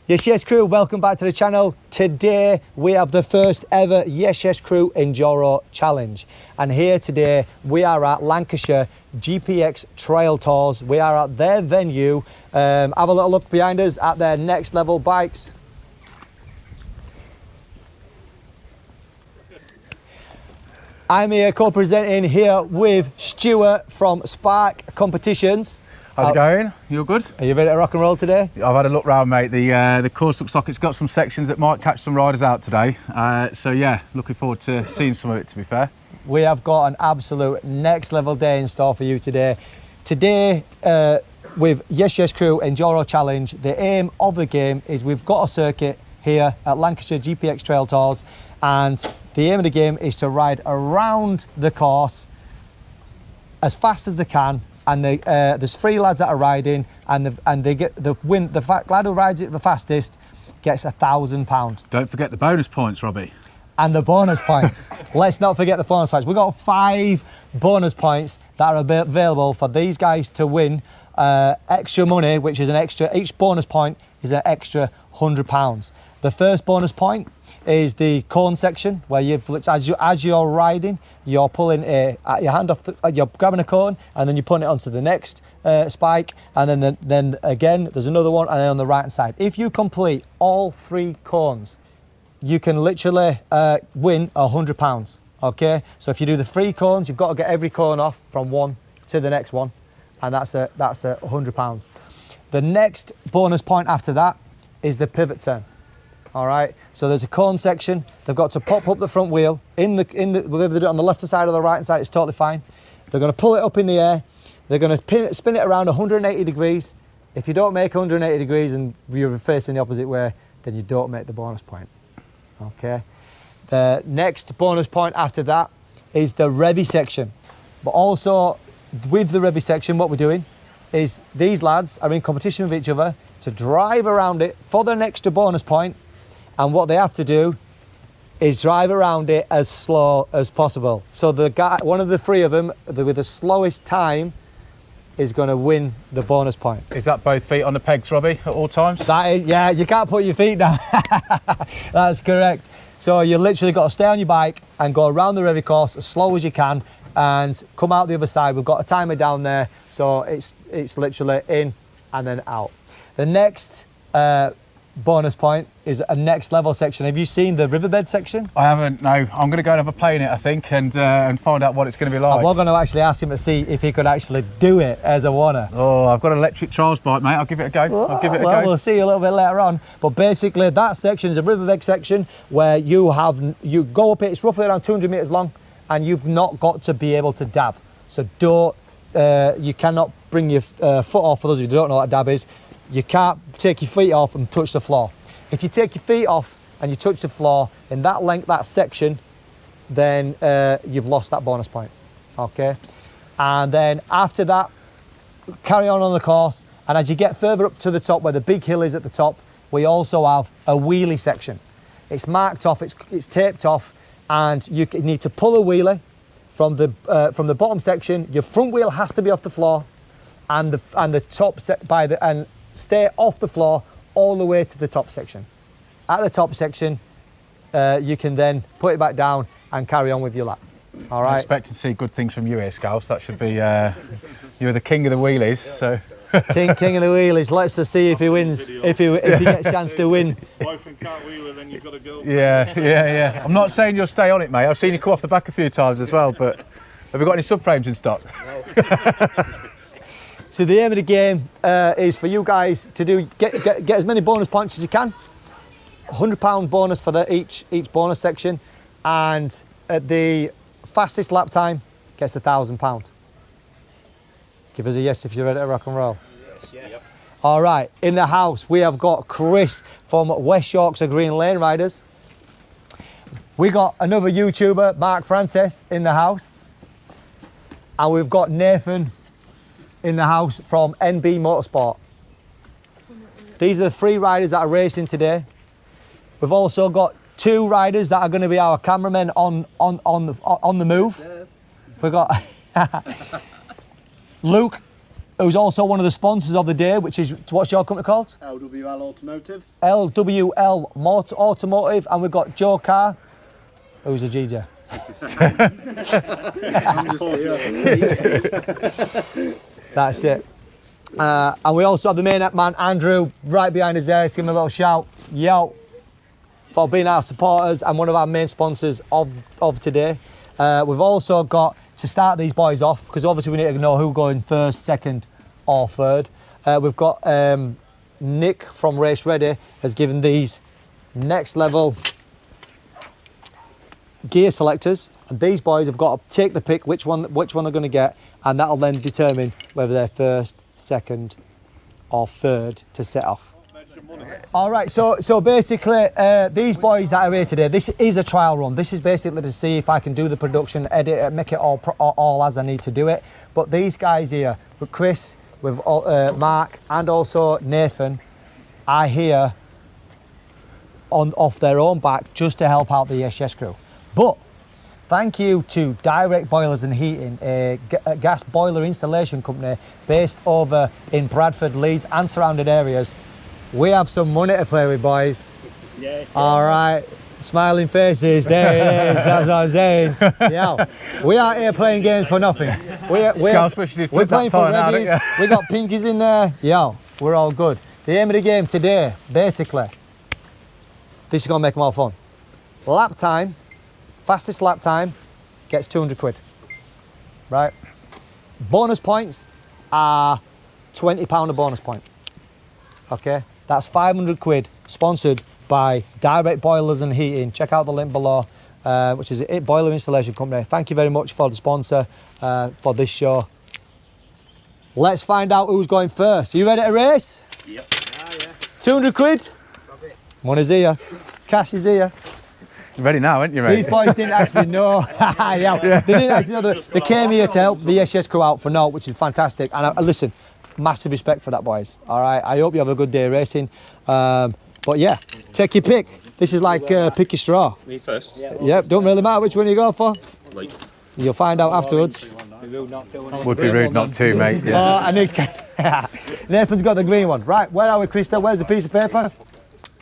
Yes Yes Crew, welcome back to the channel. Today we have the first ever Yes Yes Crew Enduro Challenge. And here today we are at Lancashire GPX Trail Tours. We are at their venue. Have a little look behind us at their next level bikes. I'm here co-presenting here with Stuart from Spark Competitions. How's it going? You all good? Are you ready to rock and roll today? I've had a look round, mate. The course looks like it's got some sections that might catch some riders out today. So yeah, looking forward to seeing some of it, to be fair. We have got an absolute next level day in store for you today. Today, with Yes Yes Crew Enduro Challenge, the aim of the game is we've got a circuit here at Lancashire GPX Trail Tours, and the aim of the game is to ride around the course as fast as they can. And there's three lads that are riding, and they get the win. The lad who rides it the fastest gets £1,000. Don't forget the bonus points, Robbie. And the bonus points. Let's not forget the bonus points. We've got 5 bonus points that are available for these guys to win extra money, which is an extra. Each bonus point is an extra £100. The first bonus point is the cone section, where as you're riding, you're pulling your hand off, you're grabbing a cone, and then you're putting it onto the next spike, and then again there's another one, and then on the right hand side. If you complete all 3 cones, you can literally win £100. Okay, so if you do the 3 cones, you've got to get every cone off from one to the next one, and that's £100. The next bonus point after that is the pivot turn. All right, so there's a cone section. They've got to pop up the front wheel whether they do it on the left side or the right hand side, it's totally fine. They're going to pull it up in the air. They're going to spin it around 180 degrees. If you don't make 180 degrees and you're facing the opposite way, then you don't make the bonus point. Okay. The next bonus point after that is the revy section. But also with the revy section, what we're doing is these lads are in competition with each other to drive around it for their extra bonus point. And what they have to do is drive around it as slow as possible. So the guy, one of the 3 of them with the slowest time, is going to win the bonus point. Is that both feet on the pegs, Robbie, at all times? That is, yeah, you can't put your feet down. That's correct. So you literally got to stay on your bike and go around the revy course as slow as you can and come out the other side. We've got a timer down there, so it's literally in and then out. The next bonus point is a next level section. Have you seen the riverbed section? I haven't, no. I'm going to go and have a play in it, I think, and find out what it's going to be like. We're going to actually ask him to see if he could actually do it as a wanna. Oh, I've got an electric trials bike, mate. I'll give it a go. I'll give it a go. We'll see you a little bit later on. But basically, that section is a riverbed section where you go up it. It's roughly around 200 meters long, and you've not got to be able to dab. So you cannot bring your foot off. For those of you who don't know what a dab is, you can't take your feet off and touch the floor. If you take your feet off and you touch the floor in that section, then you've lost that bonus point. Okay, and then after that, carry on the course, and as you get further up to the top where the big hill is at the top, we also have a wheelie section. It's marked off, it's taped off, and you need to pull a wheelie from the bottom section. Your front wheel has to be off the floor, and the top set and stay off the floor all the way to the top section. At the top section, you can then put it back down and carry on with your lap. All right. I expect to see good things from you here, Scouse. That should be, you're the king of the wheelies, so. King of the wheelies. Let's just see if he wins, if he gets a chance to win. Wife and cat wheeler, then you've got to go. Yeah. I'm not saying you'll stay on it, mate. I've seen you come off the back a few times as well, but have we got any subframes in stock? No. So the aim of the game is for you guys to get as many bonus points as you can. £100 bonus for each bonus section, and at the fastest lap time gets £1,000. Give us a yes if you're ready to rock and roll. Yes. All right, in the house we have got Chris from West Yorkshire Green Lane Riders. We got another YouTuber, Mark Francis, in the house, and we've got Nathan in the house from NB Motorsport. These are the 3 riders that are racing today. We've also got 2 riders that are going to be our cameramen on the move. We've got Luke who's also one of the sponsors of the day, which is, what's your company called? LWL Automotive. LWL Automotive, and we've got Joe Carr, who's a GJ. I'm just here. That's it. And we also have the main man, Andrew, right behind us there. Let's give him a little shout. Yo. For being our supporters and one of our main sponsors of today. We've also got, to start these boys off, because obviously we need to know who's going first, second or third. We've got Nick from Race Ready has given these next level gear selectors, and these boys have got to take the pick which one they're going to get, and that'll then determine whether they're first, second or third to set off. All right, so basically these boys that are here today, this is a trial run. This is basically to see if I can do the production, edit it, make it all as I need to do it. But these guys here, with Chris, with Mark and also Nathan, are here off their own back just to help out the Yes Yes crew. But thank you to Direct Boilers and Heating, a gas boiler installation company based over in Bradford, Leeds and surrounding areas. We have some money to play with, boys. Yes. All right, smiling faces, there it is, that's what I'm saying. Yeah, we aren't here playing games for nothing. We're playing for Reddies, we got pinkies in there. Yeah, we're all good. The aim of the game today, basically, this is gonna make more fun. Lap time, fastest lap time gets 200 quid, right? Bonus points are £20 a bonus point, okay? That's 500 quid, sponsored by Direct Boilers and Heating. Check out the link below, which is a boiler installation company. Thank you very much for the sponsor for this show. Let's find out who's going first. Are you ready to race? Yep. 200 quid? Money's here. Cash is here. Ready now, aren't you, mate? These boys didn't actually know. Yeah. They didn't actually know that they came here to help the Yes Yes crew out for now, which is fantastic. And listen, massive respect for that, boys. All right, I hope you have a good day racing. But yeah, take your pick. This is like pick your straw. Me first. Yep, don't really matter which one you go for. Right. You'll find out afterwards. Would be rude not to, mate. Yeah. Oh, and Nathan's got the green one. Right, where are we, Krista? Where's the piece of paper?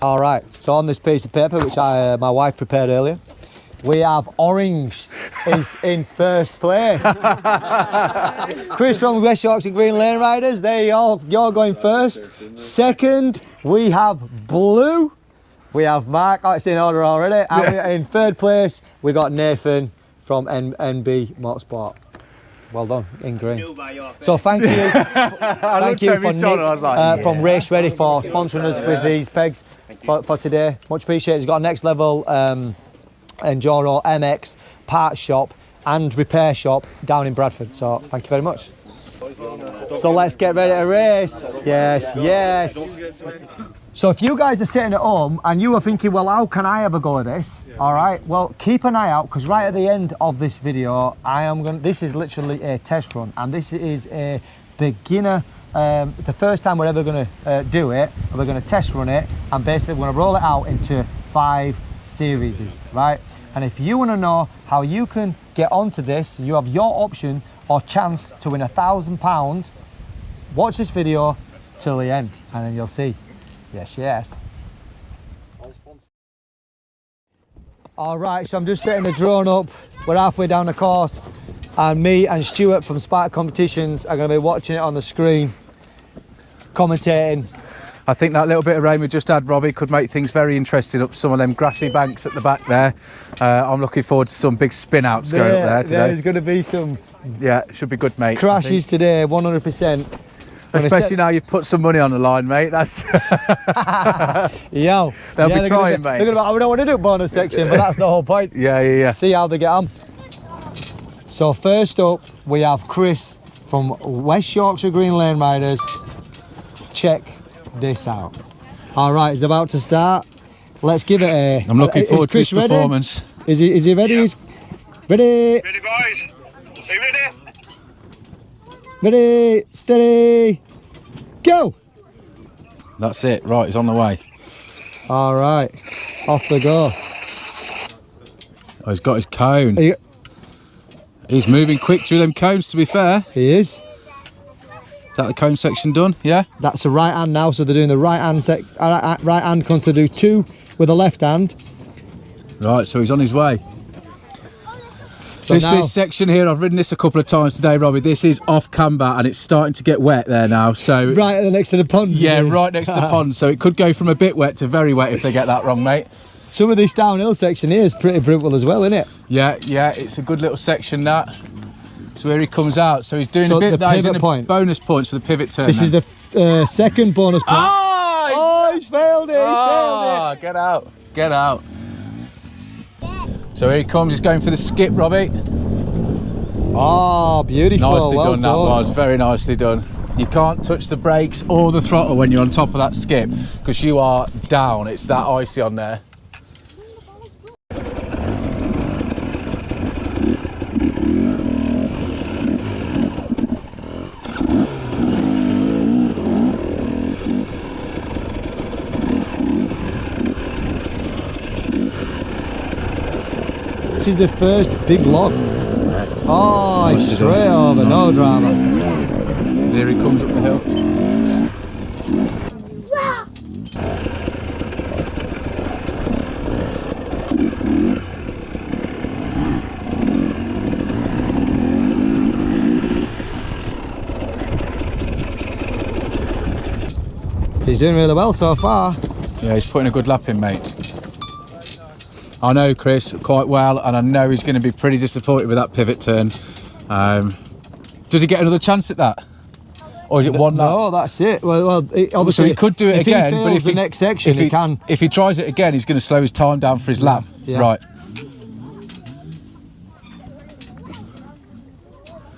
All right, so on this piece of paper, which my wife prepared earlier, we have orange is in first place. Chris from West Yorkshire Green Lane Riders, there you are, you're going first. Second, we have blue. We have Mark, oh, it's in order already. And in third place, we got Nathan from NB Motorsport. Well done, in green. So thank you, thank you for Nick from Race Ready for sponsoring us with these pegs for today. Much appreciated. He's got a next level Enduro MX parts shop and repair shop down in Bradford. So thank you very much. So let's get ready to race. Yes, yes. So if you guys are sitting at home and you are thinking, well, how can I ever go at this? All right, well, keep an eye out, because right at the end of this video, this is literally a test run, and this is a beginner, the first time we're ever gonna do it, we're gonna test run it, and basically we're gonna roll it out into 5 series, right? And if you wanna know how you can get onto this, you have your option or chance to win £1,000, watch this video till the end, and then you'll see. Yes, yes. All right, so I'm just setting the drone up. We're halfway down the course, and me and Stuart from Spark Competitions are going to be watching it on the screen, commentating. I think that little bit of rain we just had, Robbie, could make things very interesting up some of them grassy banks at the back there. I'm looking forward to some big spin outs going up there today. There's going to be some should be good, mate. Crashes today, 100%. Especially now you've put some money on the line, mate. That's Yo, they'll be trying, mate. They're gonna, I don't want to do bonus section, but that's the whole point. Yeah. See how they get on. So first up, we have Chris from West Yorkshire Green Lane Riders. Check this out. All right, it's about to start. Let's give it a. I'm looking forward to his ready? performance. Is he ready? Yeah. Ready? Ready, boys? Are you ready? Ready, steady, go! That's it, right, he's on the way. All right, off we go. Oh, he's got his cone. He's moving quick through them cones, to be fair. He is. that the cone section done? Yeah. That's the right hand now, so they're doing the right hand comes to do 2 with the left hand. Right, so he's on his way. So This section here, I've ridden this a couple of times today, Robbie. This is off camber and it's starting to get wet there now. So right next to the pond. Yeah, right next to the pond. So it could go from a bit wet to very wet if they get that wrong, mate. Some of this downhill section here is pretty brutal as well, isn't it? Yeah, it's a good little section that. So where he comes out. So he's doing a bit of that. He's in point. Bonus points for the pivot turn. This is the second bonus point. Oh, he's failed it. He's failed it. Get out. Get out. So here he comes. He's going for the skip, Robbie. Oh, beautiful. Nicely well done, that was. Very nicely done. You can't touch the brakes or the throttle when you're on top of that skip because you are down. It's that icy on there. This is the first big log. Oh, he's straight over, no drama. There he comes up the hill. He's doing really well so far. Yeah, he's putting a good lap in, mate. I know Chris quite well, and I know he's going to be pretty disappointed with that pivot turn. Does he get another chance at that? Or is it one lap? No, that's it. Well obviously so he could do it again, but if the next section he can. If he tries it again, he's going to slow his time down for his lap. Yeah. Right.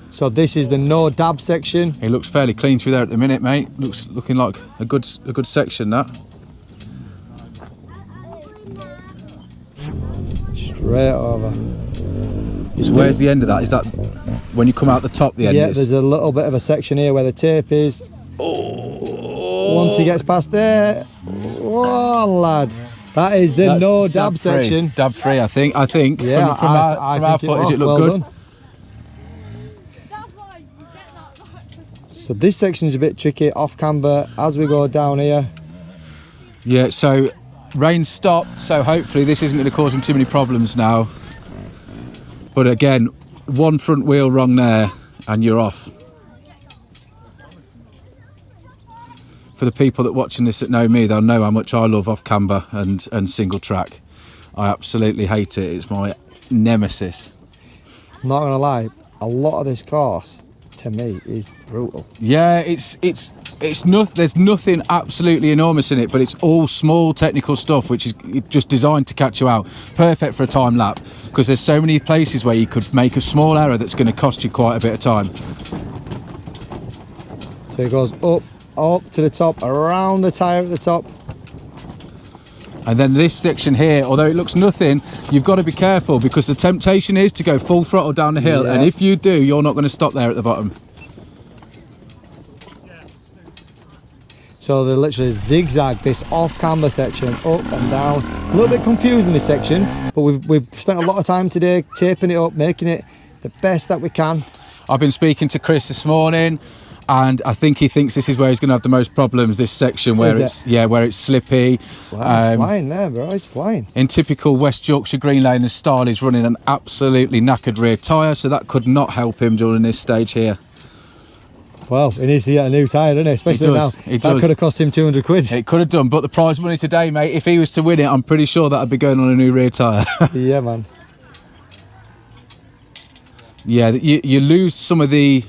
So this is the no dab section. He looks fairly clean through there at the minute, mate. Looking like a good section, that. Straight over. So where's the end of that? Is that when you come out the top, the end Yeah, is? there's a little bit of a section here where the tape is. Oh. Once he gets past there, oh lad, that is the no dab section. Dab free, I think. Yeah, from our footage, it looked good. Done. So this section is a bit tricky off camber as we go down here. Yeah, so rain stopped, so hopefully this isn't going to cause him too many problems now. But again, one front wheel wrong there and you're off. For the people that watching this that know me, they'll know how much I love off camber and single track. I absolutely hate it. It's my nemesis. I'm not gonna lie, a lot of this course to me is brutal. Yeah, there's nothing absolutely enormous in it, but it's all small technical stuff which is just designed to catch you out. Perfect for a time lap because there's so many places where you could make a small error that's going to cost you quite a bit of time. So it goes up to the top, around the tyre at the top. And then this section here, although it looks nothing, you've got to be careful because the temptation is to go full throttle down the hill, and if you do, you're not going to stop there at the bottom. So they literally zigzag this off camber section up and down. A little bit confusing this section, but we've spent a lot of time today taping it up, making it the best that we can. I've been speaking to Chris this morning, and I think he thinks this is where he's going to have the most problems. This section where where it's slippy. Wow, he's flying there, bro. He's flying. In typical West Yorkshire Green Lane style, he's running an absolutely knackered rear tyre, so that could not help him during this stage here. Well, he needs to get a new tyre, doesn't he? Especially now. That could have cost him 200 quid. It could have done, but the prize money today, mate, if he was to win it, I'm pretty sure that'd be going on a new rear tyre. Yeah, man. Yeah, you lose some of the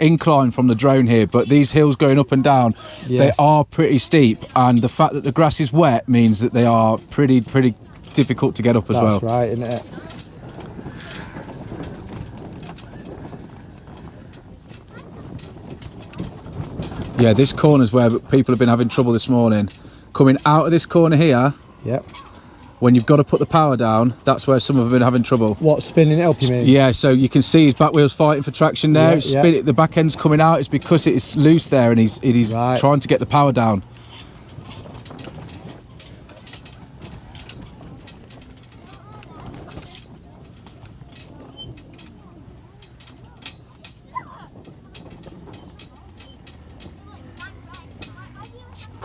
incline from the drone here, but these hills going up and down, they are pretty steep, and the fact that the grass is wet means that they are pretty difficult to get up as well. That's right, isn't it? Yeah, this corner's where people have been having trouble this morning. Coming out of this corner here, yep. When you've got to put the power down, that's where some have been having trouble. What, spinning it up, you mean? Yeah, so you can see his back wheel's fighting for traction there. The back end's coming out. It's because it's loose there, and he's trying to get the power down.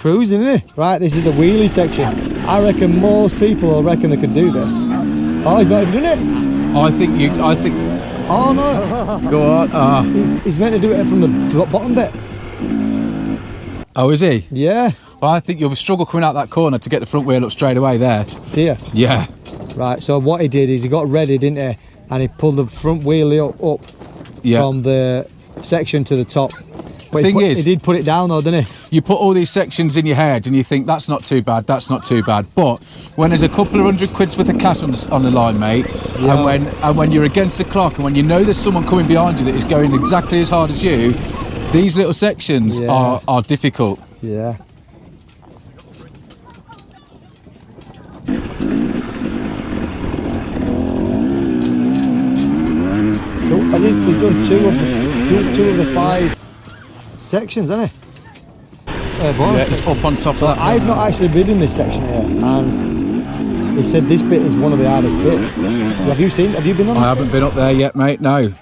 cruising, isn't he? Right, this is the wheelie section. I reckon most people will reckon they could do this. Oh, he's not even done it. I think. Oh no. Go on. He's meant to do it from the bottom bit. Oh, is he? Yeah. Well, I think you'll struggle coming out that corner to get the front wheel up straight away there. Dear. Yeah. Right, so what he did is he got ready, didn't he? And he pulled the front wheelie up from the section to the top. But he did put it down though, didn't he? You put all these sections in your head and you think that's not too bad, that's not too bad. But when there's a couple of £100 worth of cash on the line, mate, Yeah. and when you're against the clock and when you know there's someone coming behind you that is going exactly as hard as you, these little sections are difficult. Yeah. So I think he's done two of the 5 sections, hasn't he? Bonus Yeah, it's sections. up on top So of that. I've not actually ridden this section here, and he said this bit is one of the hardest bits. Have you been on I this haven't been up there yet, mate. No.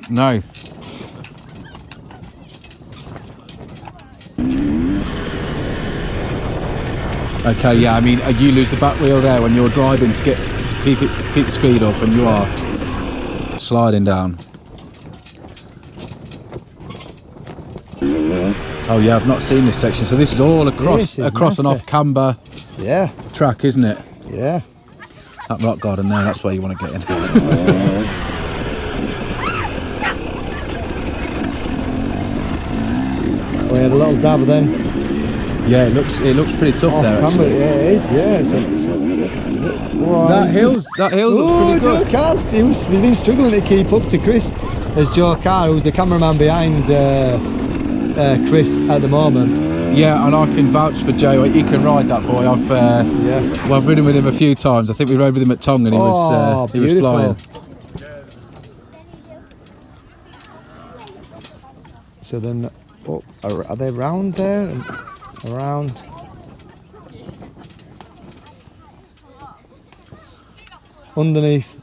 Okay, yeah. I mean, you lose the back wheel there when you're driving to keep the speed up, and you are sliding down. Oh yeah, I've not seen this section. So this is all across and off camber track, isn't it? Yeah. That rock garden there, that's where you want to get in. We had a little dab then. Yeah, it looks pretty tough Off there. camber, Actually. yeah, it is. Yeah, it's a bit. Right. That hill looks pretty Joe good. Carr's he's been struggling to keep up to Chris. There's Joe Carr, who's the cameraman behind Chris at the moment. Yeah, and I can vouch for Joe. He can ride that boy. I've ridden with him a few times. I think we rode with him at Tongue, and he was flying. So then, are they round there and around? Underneath.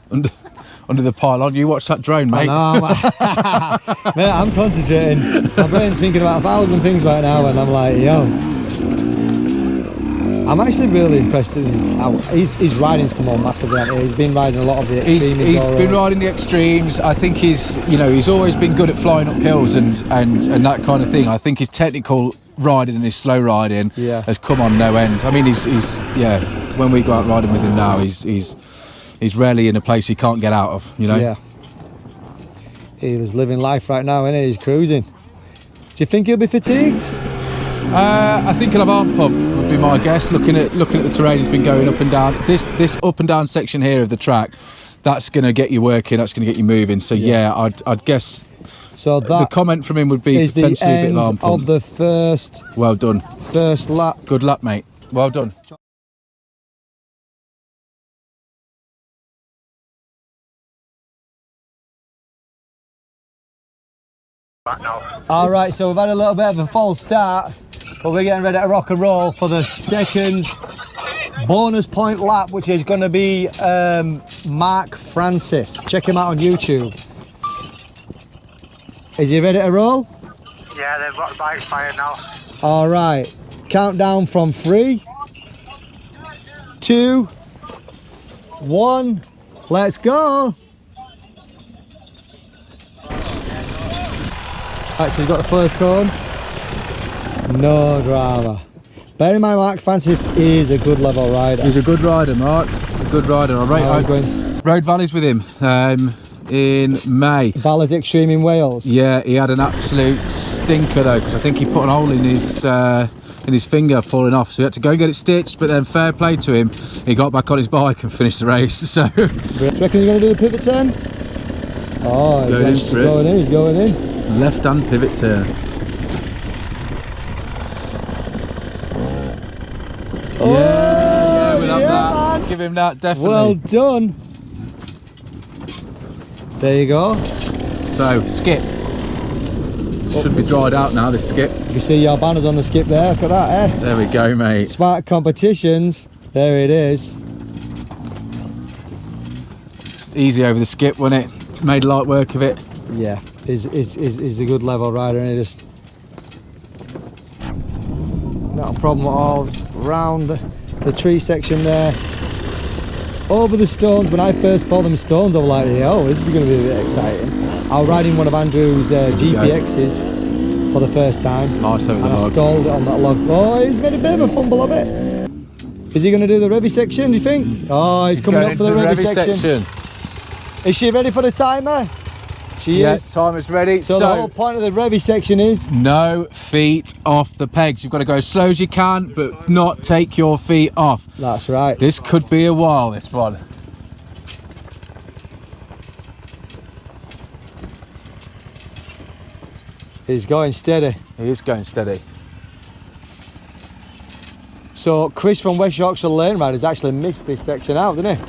Under the pylon. You watch that drone, mate. I know, mate, I'm concentrating. My brain's thinking about 1,000 things right now, and I'm like, yo. I'm actually really impressed at his riding's come on massively. He's been riding a lot of the extremes. He's been riding the extremes. I think he's always been good at flying up hills and that kind of thing. I think his technical riding and his slow riding has come on no end. I mean, he's when we go out riding with him now, he's rarely in a place he can't get out of, Yeah. He was living life right now, isn't he? He's cruising. Do you think he'll be fatigued? I think he'll have arm pump, would be my guess. Looking at the terrain he's been going up and down. This up and down section here of the track, that's going to get you working, that's going to get you moving. So yeah, I'd guess. So the comment from him would be potentially a bit of arm pump. Of the first. Well done. First lap. Good lap, mate. Well done. All right, so we've had a little bit of a false start, but we're getting ready to rock and roll for the second bonus point lap, which is going to be Mark Francis. Check him out on YouTube. Is he ready to roll? Yeah, they've got the bikes fired now. All right, countdown from 3, 2, 1, let's go. Right, so he's got the first cone. No drama. Bear in mind, Mark Francis is a good level rider. He's a good rider, Mark. He's a good rider. I rode valleys with him in May. Valleys Extreme in Wales. Yeah, he had an absolute stinker though, because I think he put an hole in his finger falling off, so he had to go get it stitched. But then, fair play to him, he got back on his bike and finished the race. So, do you reckon he's going to do the pivot turn? Oh, he's going in. He's going in. Left-hand pivot turn. Oh, yeah, we'll have that. Man. Give him that, definitely. Well done. There you go. So, skip. Should be dried out now, this skip. You see your banners on the skip there. Look at that, eh? There we go, mate. Smart Competitions. There it is. It's easy over the skip, wasn't it? Made light work of it. Yeah, he's a good level rider, and he just Not a problem at all. Round the tree section there. Over the stones. When I first saw them stones, I was like, yo, this is going to be a bit exciting. I was riding one of Andrew's GPXs for the first time. Nice over the and log. I stalled it on that log. Oh, he's made a bit of a fumble of it. Is he going to do the revvy section, do you think? Oh, he's coming up for the revvy section. Is she ready for the timer? She is. Timer's ready. So the whole point of the revvy section is? No feet off the pegs. You've got to go as slow as you can, but not take your feet off. That's right. This could be a while, this one. He's going steady. He is going steady. So Chris from West Yorkshire Lane Riders actually missed this section out, didn't he?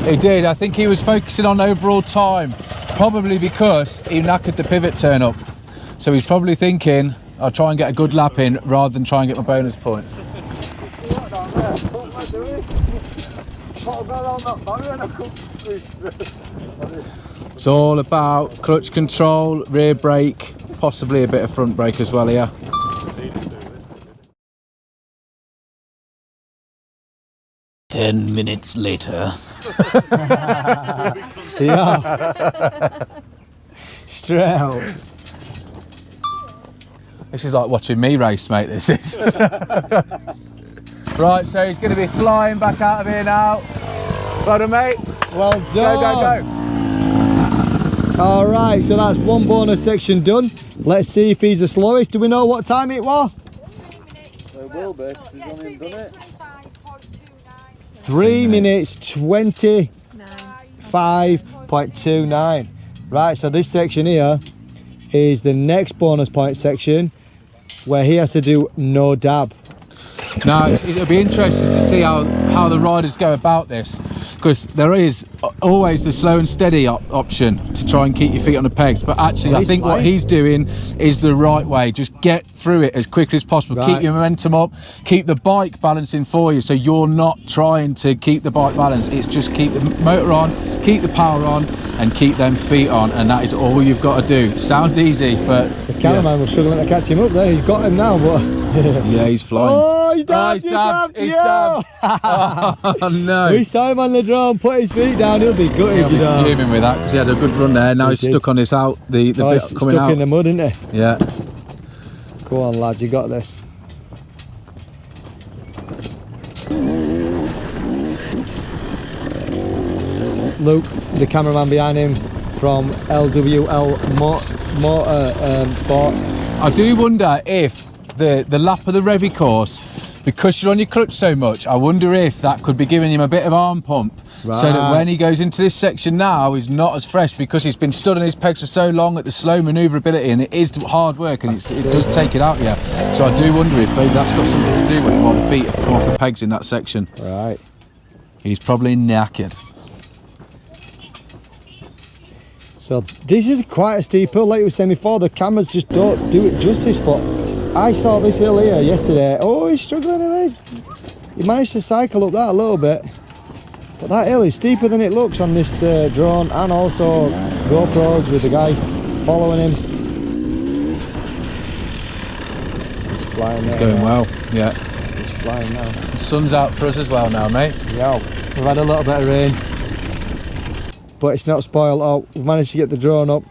He did. I think he was focusing on overall time, probably because he knackered the pivot turn up. So he's probably thinking, I'll try and get a good lap in rather than try and get my bonus points. It's all about clutch control, rear brake, possibly a bit of front brake as well here. "10 minutes later." Yeah. Straight out. This is like watching me race, mate, this is. Right, so he's going to be flying back out of here now. Well done, mate. Well done. Go, go, go. All right, so that's one bonus section done. Let's see if he's the slowest. Do we know what time it was? It will be, because he's not even done it. 3 minutes 25.29. Right, so this section here is the next bonus point section where he has to do no dab. Now, it'll be interesting to see how the riders go about this, because there is always the slow and steady option to try and keep your feet on the pegs, but actually I think what he's doing is the right way. Just get through it as quickly as possible. Right. Keep your momentum up, keep the bike balancing for you, so you're not trying to keep the bike balanced. It's just keep the motor on, keep the power on, and keep them feet on, and that is all you've got to do. Sounds easy, but the cameraman was struggling to catch him up there. He's got him now, but yeah, he's flying. Oh, he's dabbed, he's dabbed. He's dabbed. Oh no! We saw him on the drone, put his feet down. He'll be gutted, He'll you be know. fuming with that because he had a good run there. Now he's stuck on this out. The bit He's coming stuck out. in the mud, isn't he? Yeah. Go on, lads, you got this. Luke, the cameraman behind him from LWL Motor Sport. I do wonder if the lap of the Revy course, because you're on your clutch so much, I wonder if that could be giving him a bit of arm pump. Right. So that when he goes into this section now, he's not as fresh because he's been stood on his pegs for so long at the slow manoeuvrability, and it is hard work, and it does take it out, yeah. So I do wonder if maybe that's got something to do with why the feet have come off the pegs in that section. Right. He's probably knackered. So this is quite a steep hill, like you were saying before. The cameras just don't do it justice, but I saw this hill here yesterday. Oh, he's struggling. He managed to cycle up that a little bit. But that hill is steeper than it looks on this drone, and also GoPros with the guy following him. He's flying. He's going well, yeah. He's flying now. The sun's out for us as well now, mate. Yeah, we've had a little bit of rain, but it's not spoiled. Oh, we've managed to get the drone up.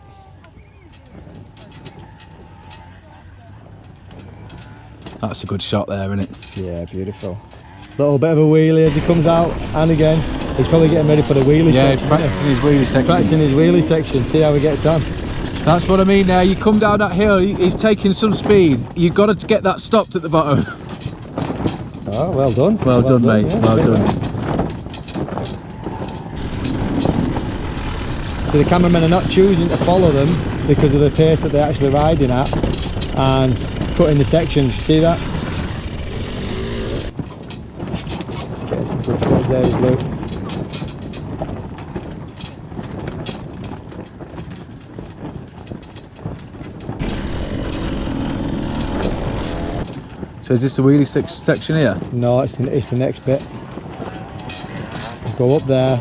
That's a good shot there, isn't it? Yeah, beautiful. Little bit of a wheelie as he comes out, and again, he's probably getting ready for the wheelie yeah, section. he's practicing his wheelie section. Practicing his wheelie section, see how he gets on. That's what I mean now. You come down that hill, he's taking some speed. You've got to get that stopped at the bottom. Oh, well done. Well done, mate. Yeah, well done. So the cameramen are not choosing to follow them because of the pace that they're actually riding at and cutting the sections. See that? Let's get some good footage there, Luke. So is this the wheelie section here? No, it's the next bit. Go up there.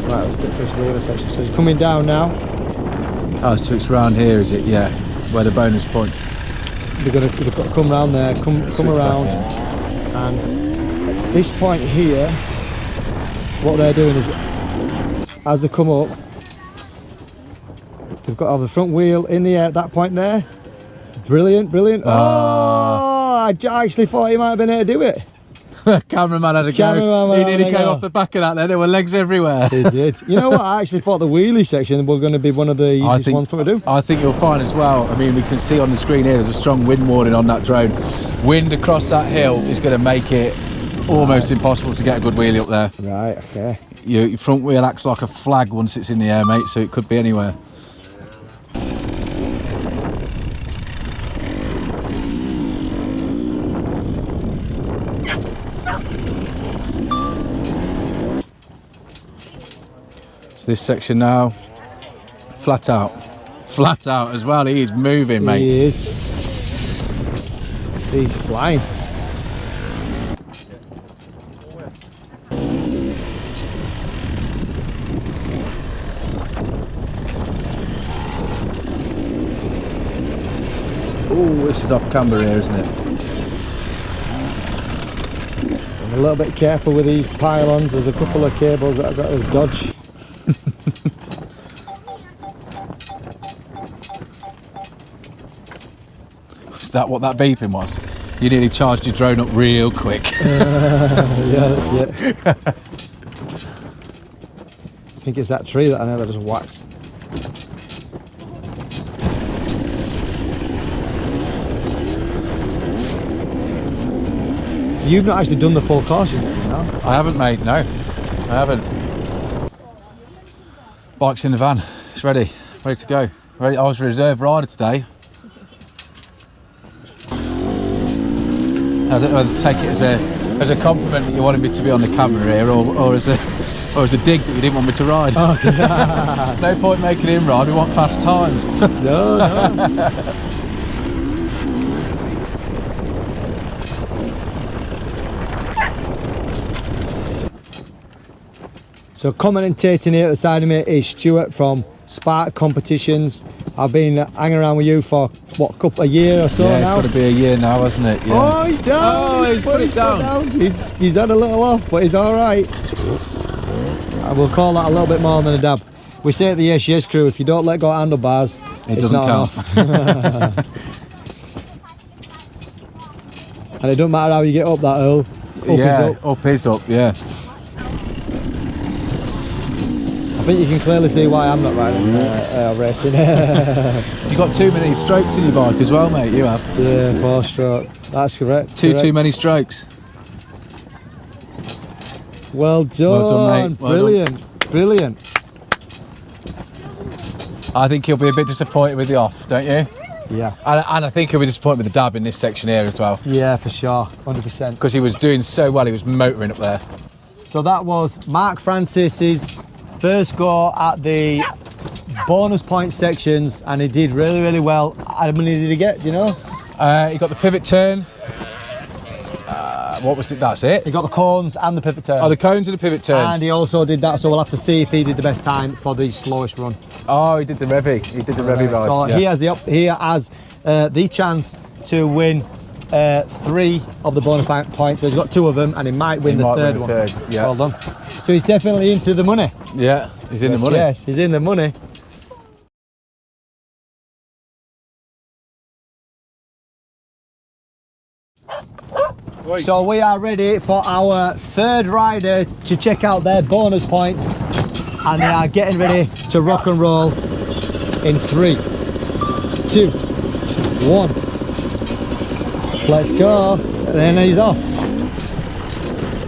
Right, let's get to this wheelie section. So he's coming down now. Oh, so it's round here, is it? Yeah, where the bonus point. they've got to come around there, come around, and at this point here, what they're doing is, as they come up, they've got to have the front wheel in the air at that point there. Brilliant, brilliant. Oh, I actually thought he might have been able to do it. Cameraman had a go. He nearly came off the back of that then. There were legs everywhere. He did. You know what? I actually thought the wheelie section were going to be one of the easiest ones for me to do. I think you'll find as well. I mean, we can see on the screen here there's a strong wind warning on that drone. Wind across that hill is going to make it almost impossible to get a good wheelie up there. Right, okay. Your front wheel acts like a flag once it's in the air, mate, so it could be anywhere. This section now, flat out as well. He is moving, mate. He is. He's flying. Oh, this is off camber here, isn't it? I'm a little bit careful with these pylons. There's a couple of cables that I've got to dodge. Is that what that beeping was? You nearly charged your drone up real quick. Yeah, that's it. I think it's that tree that I never just whacked. So you've not actually done the full caution, you know? I haven't, mate, no. I haven't. Bike's in the van. It's ready to go. Ready. I was a reserve rider today. I don't know whether to take it as a compliment that you wanted me to be on the camera here, or as a dig that you didn't want me to ride. Oh, yeah. No point making him ride. We want fast times. No. So commentating here at the side of me is Stuart from Spark Competitions. I've been hanging around with you for what, a year or so now? Yeah, it's got to be a year now, hasn't it? Yeah. Oh, he's down! Oh, he's put it down. He's had a little off, but he's all right. I will call that a little bit more than a dab. We say at the Yes Yes Crew, if you don't let go of handlebars, it it's doesn't not count. enough. And it doesn't matter how you get up that hill. Up is up, yeah. I think you can clearly see why I'm not riding racing. You've got too many strokes in your bike as well, mate, you have. Yeah, 4-stroke. That's correct. Too many strokes. Well done, mate. Brilliant. Brilliant. I think he'll be a bit disappointed with the off, don't you? Yeah. And I think he'll be disappointed with the dab in this section here as well. Yeah, for sure, 100%. Because he was doing so well, he was motoring up there. So that was Mark Francis's first go at the bonus point sections, and he did really, really well. How many did he get, do you know? He got the pivot turn. What was it? That's it? He got the cones and the pivot turns. Oh, the cones and the pivot turns. And he also did that, so we'll have to see if he did the best time for the slowest run. Oh, he did the revy. He did the revy ride. So yeah. he has the chance to win 3 of the bonus points. So he's got 2 of them, and he might win the third one. Yeah. Well done. So he's definitely into the money. Yeah, he's in the money. Yes, he's in the money. So we are ready for our third rider to check out their bonus points, and they are getting ready to rock and roll in 3, 2, 1. Let's go. Then he's off.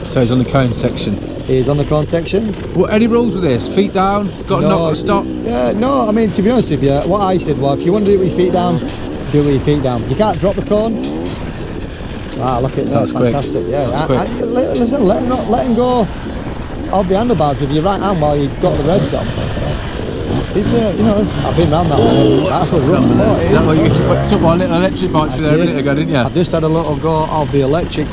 So he's on the cone section. He's on the cone section. Well, any rules with this? Feet down? Got to knock, stop? Yeah, no, I mean, to be honest with you, what I said was, if you want to do it with your feet down, do it with your feet down. You can't drop the cone. Wow, look at that. That's fantastic. Quick. Yeah, That's quick. Listen, let him go of the handlebars with your right hand while you've got the revs on. It's, you know, I've been around that one. That's a rough spot. Is that what you took my little electric bike through there a minute ago, didn't you? I've just had a little go of the electric.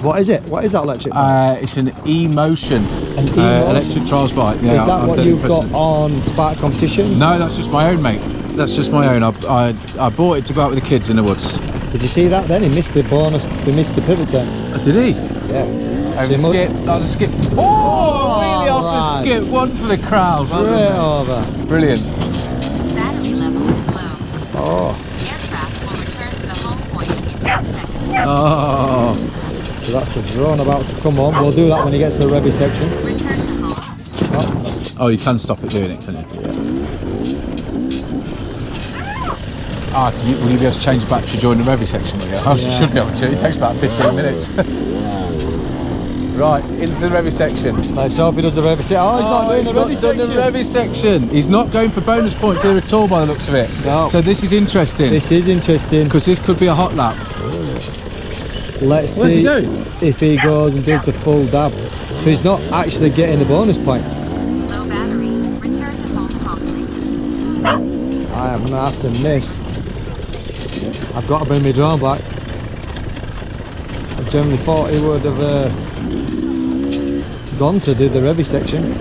What is it? What is that electric bike? It's an E-Motion. An E-Motion? Electric trials bike. Yeah, is that what you've got on Spark Competitions? No, that's just my own, mate. That's just my own. I bought it to go out with the kids in the woods. Did you see that then? He missed the bonus, he missed the pivot turn. Oh, did he? Yeah. Over the skip. That was a skip. Oh, really off the skip. One for the crowd. Well done, over. Brilliant. Battery level is low. Oh. Aircraft will return to the home point in 10 seconds. Oh. So that's the drone about to come on. We'll do that when he gets to the revy section. Return to home. Oh, you can stop it doing it, can you? Ah, will you be able to change the battery during the revy section again? Oh, you should be able to. It takes about 15 minutes. Right, into the revy section. Let's hope he does the revy section. Oh, he's not doing the revy section. Done the revy section. He's not going for bonus points here at all by the looks of it. No. So this is interesting. This is interesting. Because this could be a hot lap. Let's Where's see he going? if he goes and does the full dab. So he's not actually getting the bonus points. Low battery. Return to home promptly. I am going to have to miss. I've got to bring my drone back. I generally thought he would have gone to do the revy section.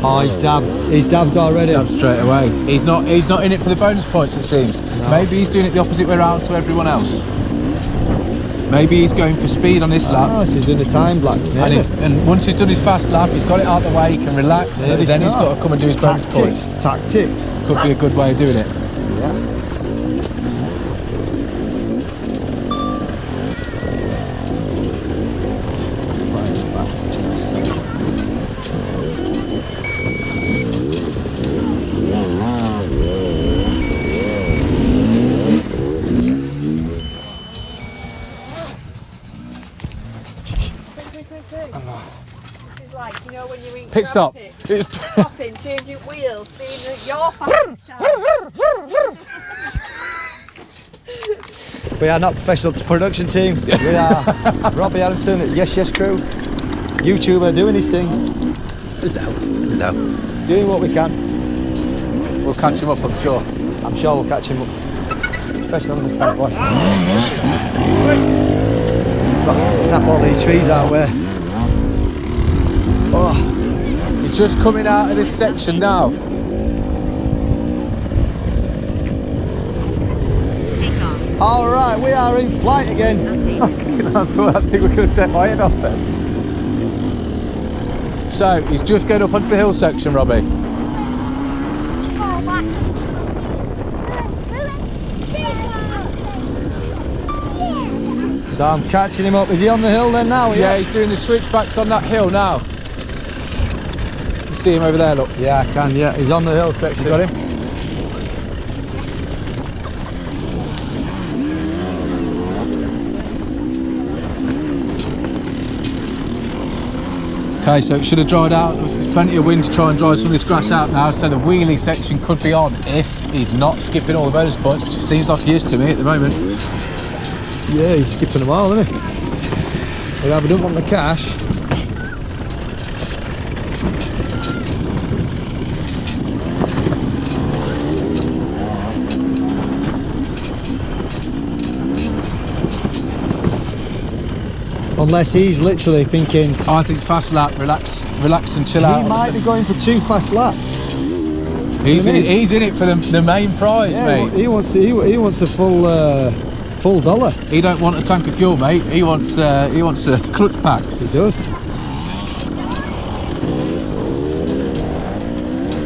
Oh, he's dabbed. He's dabbed already. Dabbed straight away. He's not in it for the bonus points, it seems. No. Maybe he's doing it the opposite way around to everyone else. Maybe he's going for speed on this lap. Oh, so he's doing a time lap. And once he's done his fast lap, he's got it out of the way, he can relax, and then he's got to come and do his bonus points. Tactics. Could be a good way of doing it. Yeah. This is like, you know, when you're in Pit stop. stopping, changing wheels, seeing that you're fastest time. We are not professional production team. We are Robbie Adamson at Yes Yes Crew, YouTuber doing his thing. No. Doing what we can. We'll catch him up, I'm sure. I'm sure we'll catch him up. Especially on this bad boy. Got to snap all these trees out of the way. Oh. He's just coming out of this section now. Take off. All right, we are in flight again. Updated. I thought that thing was going to take my head off then. So, he's just going up onto the hill section, Robbie. So I'm catching him up. Is he on the hill then now? Yeah, he's doing the switchbacks on that hill now. You see him over there, look. Yeah, I can, yeah. He's on the hill section. You got him? Okay, so it should have dried out. There's plenty of wind to try and dry some of this grass out now, so the wheelie section could be on if he's not skipping all the bonus points, which it seems like he is to me at the moment. Yeah, he's skipping them all, isn't he? But I don't want the cash. Unless he's literally thinking, I think fast lap, relax and chill out. he might be going for 2 fast laps. He's in it for the main prize, Yeah, mate. he wants a full dollar. He don't want a tank of fuel, mate. He wants a clutch pack. He does.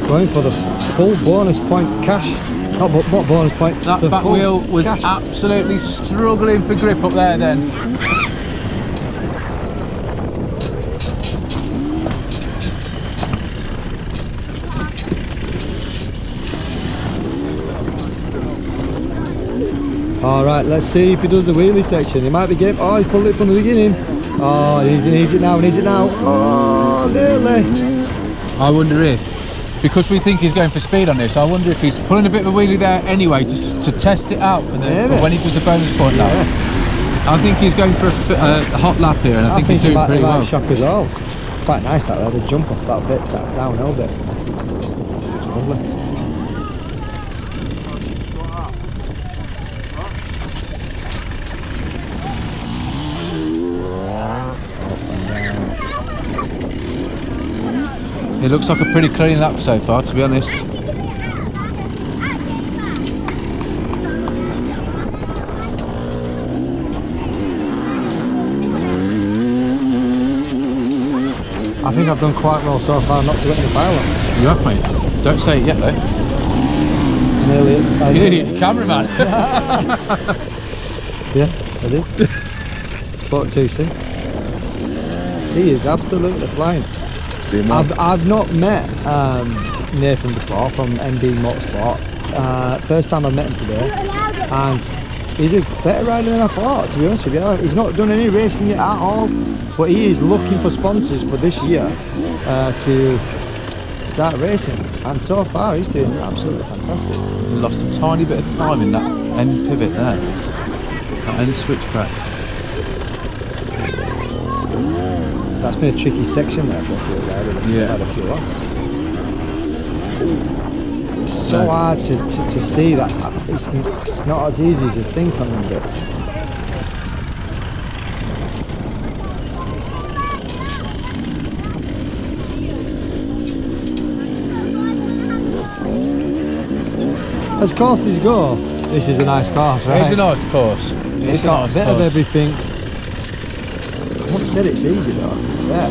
Going for the full bonus point cash. Not bonus point. That the back full wheel was cash. absolutely struggling for grip up there then. All right, let's see if he does the wheelie section. He might be getting. Oh, he's pulled it from the beginning. Oh, he needs it now. Oh, nearly. I wonder if, because we think he's going for speed on this, I wonder if he's pulling a bit of a wheelie there anyway to test it out for when he does the bonus point lap. Yeah. I think he's going for a hot lap here, and I think he's doing pretty well. Shock as well. Quite nice that there, the jump off that bit, that downhill bit. It's lovely. It looks like a pretty clean lap so far, to be honest. I think I've done quite well so far not to get in the pile. You have, mate. Don't say it yet, though. Nearly. You didn't hit the cameraman. Yeah, I did. Spot too soon. He is absolutely flying. I've not met Nathan before from MB Motorsport. First time I've met him today, and he's a better rider than I thought, to be honest with you. He's not done any racing yet at all, but he is looking for sponsors for this year to start racing, and so far he's doing absolutely fantastic. He lost a tiny bit of time in that end pivot there, that end switchback. That's been a tricky section there for a few riders. Yeah. Had a few offs. So hard to see that. It's not as easy as you think on them bits. As courses go, this is a nice course, right? It's a nice course. It's got a bit of everything. I wouldn't say it's easy though, to be fair.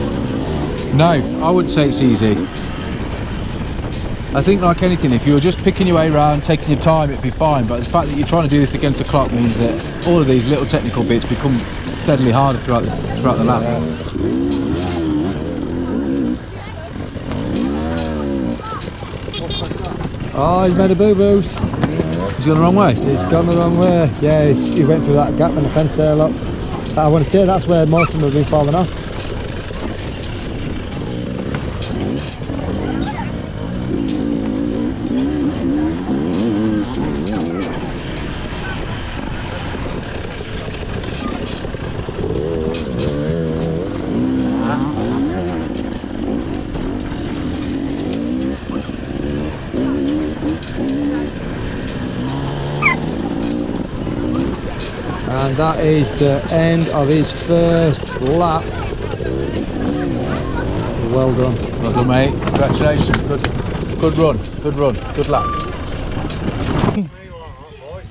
No, I wouldn't say it's easy. I think like anything, if you were just picking your way around, taking your time, it'd be fine. But the fact that you're trying to do this against the clock means that all of these little technical bits become steadily harder throughout the lap. Oh, he's made a boo-boos. He's gone the wrong way. He's gone the wrong way. Yeah, he went through that gap in the fence there, look. I want to say that's where most of them have been falling off. And that is the end of his first lap. Well done. Well done, mate. Congratulations. Good run. Good run. Good lap.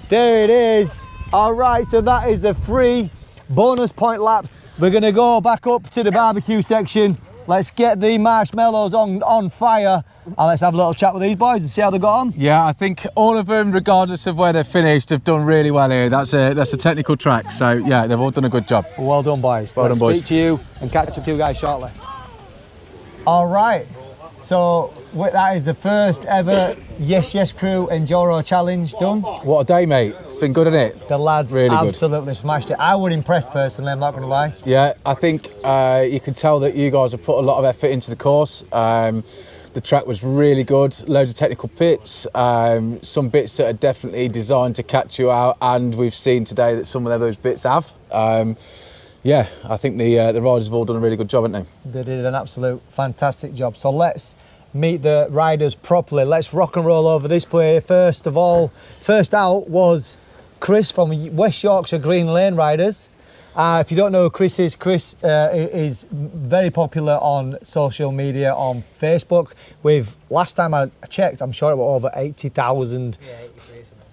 There it is. All right, so that is the 3 bonus point laps. We're going to go back up to the barbecue section. Let's get the marshmallows on fire, and let's have a little chat with these boys and see how they got on. Yeah, I think all of them, regardless of where they've finished, have done really well here. That's a technical track, so yeah, they've all done a good job. Well done, boys. Well done, boys. Speak to you and catch up to you guys shortly. All right, so that is the first ever Yes Yes Crew Enduro Challenge done. What a day, mate. It's been good, hasn't it? The lads Really good. absolutely smashed it. I was impressed personally, I'm not going to lie. Yeah, I think you can tell that you guys have put a lot of effort into the course. The track was really good, loads of technical bits, some bits that are definitely designed to catch you out, and we've seen today that some of those bits have. Yeah, I think the riders have all done a really good job, haven't they? They did an absolute fantastic job. So let's meet the riders properly. Let's rock and roll over this way. First of all, first out was Chris from West Yorkshire Green Lane Riders. If you don't know who Chris is is very popular on social media, on Facebook. With last time I checked, I'm sure it was over 80,000,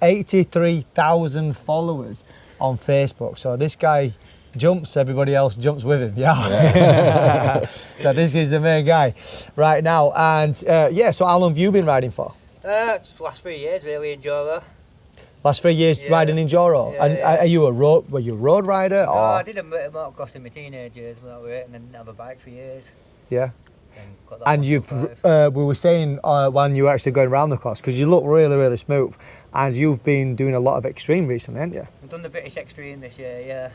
83,000 followers on Facebook. So this guy jumps, everybody else jumps with him. Yeah. So this is the main guy right now. And yeah, so how long have you been riding for? Just the last 3 years really, Enduro. Last 3 years riding Enduro. Yeah, and yeah. are you a road rider? No, Or? I did a motocross in my teenage years, but that was it, and then didn't have a bike for years. Yeah. Then got that And one you've, to drive. we were saying when you were actually going around the course, because you look really, really smooth, and you've been doing a lot of extreme recently, haven't you? I've done the British Extreme this year, yeah.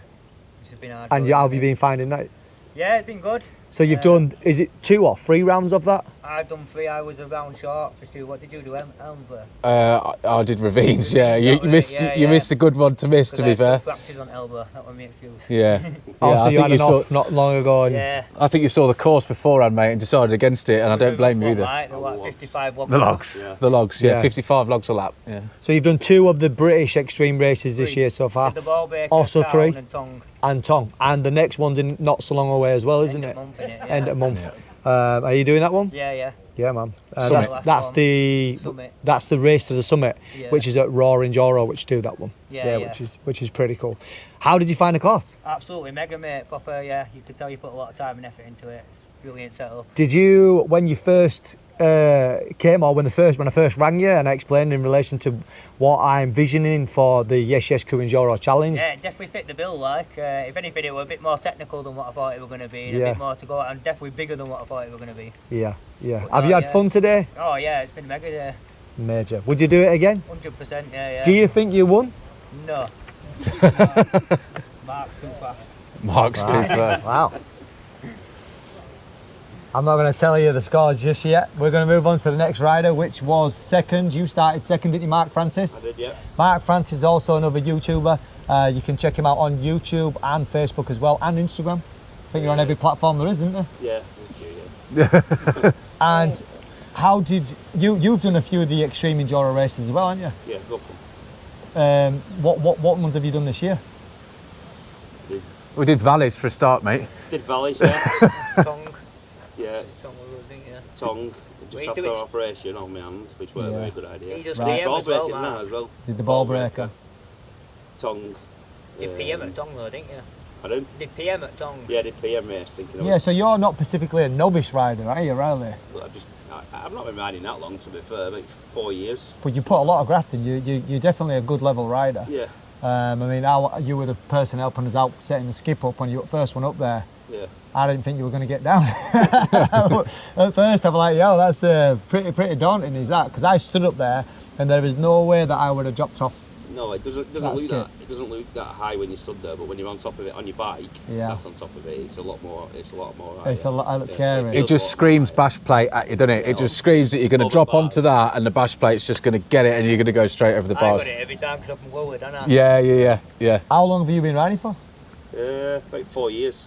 Which has been hard. And how have you been finding that? Yeah, it's been good. So you've done, is it 2 or 3 rounds of that? I've done 3 hours of round short for Stu. What did you do, Elmsley? I did Ravines, yeah. You That was it, missed yeah, you yeah. missed a good one to miss, to be fair. Fractures on elbow, that was my excuse. Yeah. Oh, Yeah, so I you think had you an saw off not long ago. And Yeah. I think you saw the course beforehand, mate, and decided against it, and I don't blame you either. Right, they're like 55 logs. The logs. The logs, yeah. Yeah. 55 logs a lap, yeah. So you've done 2 of the British extreme races this 3. year so far, Did the ball breaker, Also Town 3. and Tongue. and Tong. And the next one's in not so long away as well, isn't End it? of month, innit? End Yeah. of month. Are you doing that one? Yeah, yeah. Yeah, man. Summit. That's the race to the summit, Yeah. which is at Raw Enduro, which do that one. Yeah. Which is pretty cool. How did you find the course? Absolutely mega, mate. Proper, yeah. You could tell you put a lot of time and effort into it. It's brilliant setup. Did you, when you first came, or when I first rang you and I explained in relation to what I'm visioning for the Yes Yes Crew Enduro Challenge? Yeah, it definitely fit the bill. Like, if anything, it were a bit more technical than what I thought it were going to be, and a bit more to go at, and definitely bigger than what I thought it were going to be. Yeah. But Have you had fun today? Oh yeah, it's been mega. Yeah. Major. Would you do it again? 100%. Yeah. Do you think you won? No. Mark's too fast. Mark's too fast. Wow. I'm not going to tell you the scores just yet. We're going to move on to the next rider, which was second. You started second, didn't you, Mark Francis? I did, yeah. Mark Francis is also another YouTuber. You can check him out on YouTube and Facebook as well, and Instagram. I think you're on every platform there is, isn't there? Yeah, thank you, yeah. And how did you've done a few of the extreme enduro races as well, haven't you? Yeah, go on. What ones have you done this year? We did valleys for a start, mate. Did valleys, yeah. Tongue. Yeah, Tongue was, didn't you? tongue. Just Wait, after do an it- operation on my hand, which wasn't a very good idea. He does Right. PM Ball as well, breaking now Mark. as well. Did the ball breaker? Tongue. Did PM at Tongue though, didn't you? Pardon? Did PM at Tongue? Yeah, I did PM race thinking of Yeah, so you're not specifically a novice rider, are you, really? Well, I've not been riding that long, to be fair, like 4 years. But you put a lot of graft in. You're definitely a good level rider. Yeah, I mean, you were the person helping us out setting the skip up when you first one up there. yeah. I didn't think you were going to get down. At first, I was like, yo, that's pretty daunting, is that? Because I stood up there and there was no way that I would have dropped off. No, it doesn't That's look good. that. It doesn't look that high when you stood there, but when you're on top of it on your bike, Yeah. sat on top of it, it's a lot more. It's a lot more. It's a lot scary. It just screams bash plate at you, doesn't it? It just screams that you're going to Over drop bars. onto that and the bash plate's just going to get it and you're going to go straight over the I got bars. it every time because I'm lowered, don't I? Yeah. How long have you been riding for? About 4 years.